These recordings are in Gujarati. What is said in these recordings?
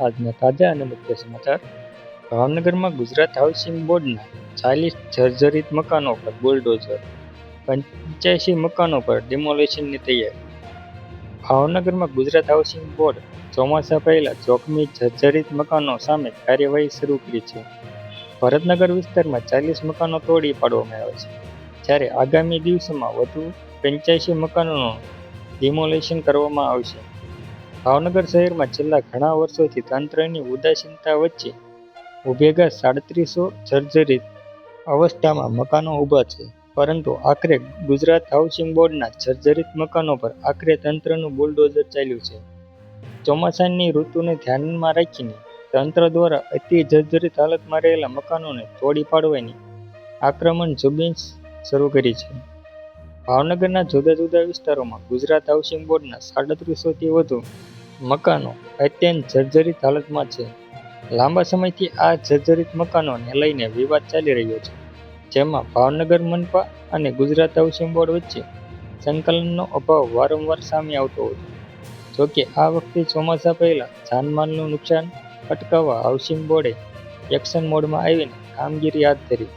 આજના તાજા અને મુખ્ય સમાચાર. ભાવનગરમાં ગુજરાત હાઉસિંગ બોર્ડના 40 જર્જરિત મકાનો પર બુલડોઝર, 85 મકાનો પર ડિમોલિશનની તૈયારી. ભાવનગરમાં ગુજરાત હાઉસિંગ બોર્ડ ચોમાસા પહેલા જોખમી જર્જરિત મકાનો સામે કાર્યવાહી શરૂ કરી છે. ભરતનગર વિસ્તારમાં 40 મકાનો તોડી પાડવામાં આવ્યા છે, જ્યારે આગામી દિવસોમાં વધુ 85 મકાનોનું ડિમોલિશન કરવામાં આવશે. ભાવનગર શહેરમાં છેલ્લા ઘણા વર્ષોથી તંત્રની ઉદાસીનતા વચ્ચે ઉભેગા 3700 જર્જરિત અવસ્થામાં મકાનો ઊભા છે, પરંતુ આખરે ગુજરાત હાઉસિંગ બોર્ડના જર્જરિત મકાનો પર આખરે તંત્રનું બુલડોઝર ચાલ્યું છે. ચોમાસાની ઋતુને ધ્યાનમાં રાખીને તંત્ર દ્વારા અતિ જર્જરિત હાલતમાં રહેલા મકાનોને તોડી પાડવાની આક્રમણ ઝુંબેશ શરૂ કરી છે. ભાવનગરના જુદા જુદા વિસ્તારોમાં ગુજરાત હાઉસિંગ બોર્ડના 3700થી વધુ મકાનો અત્યંત જર્જરિત હાલતમાં છે. લાંબા સમયથી આ જર્જરિત મકાનોને લઈને વિવાદ ચાલી રહ્યો છે, જેમાં ભાવનગર મનપા અને ગુજરાત હાઉસિંગ બોર્ડ વચ્ચે સંકલનનો અભાવ વારંવાર સામે આવતો હતો. જોકે આ વખતે ચોમાસા પહેલા જાનમાલનું નુકસાન અટકાવવા હાઉસિંગ બોર્ડે એક્શન મોડમાં આવીને કામગીરી હાથ ધરી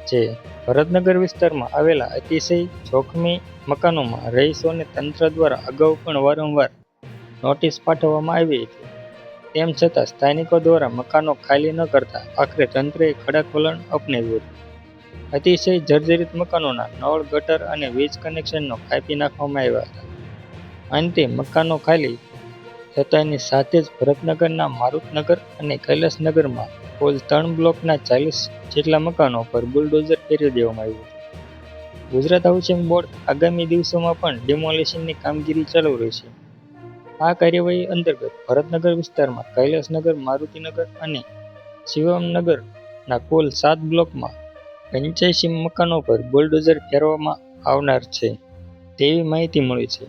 છે. ભરતનગર વિસ્તારમાં આવેલા અતિશય જોખમી મકાનોમાં રહીશોને તંત્ર દ્વારા અગાઉ પણ વારંવાર નોટિસ પાઠવવામાં આવી હતી. તેમ છતાં સ્થાનિકો દ્વારા મકાનો ખાલી ન કરતા આખરે તંત્રએ કડક વલણ અપનાવ્યું હતું. અતિશય જર્જરિત મકાનોના નળ, ગટર અને વીજ કનેક્શનો કાપી નાખવામાં આવ્યા હતા. અંતે મકાનો ખાલી થતાની સાથે જ ભરતનગરના મારુતનગર અને કૈલાસનગરમાં કુલ 3 બ્લોકના 40 જેટલા મકાનો પર બુલડોઝર ફેરવી દેવામાં આવ્યું હતું. ગુજરાત હાઉસિંગ બોર્ડ આગામી દિવસોમાં પણ ડિમોલિશનની કામગીરી ચાલુ રહેશે. આ કાર્યવાહી અંતર્ગત ભરતનગર વિસ્તારમાં કૈલાસનગર, મારુતિનગર અને શિવમનગરના કુલ 7 બ્લોકમાં 85 મકાનો પર બુલડોઝર ફેરવવામાં આવનાર છે, તેવી માહિતી મળી છે.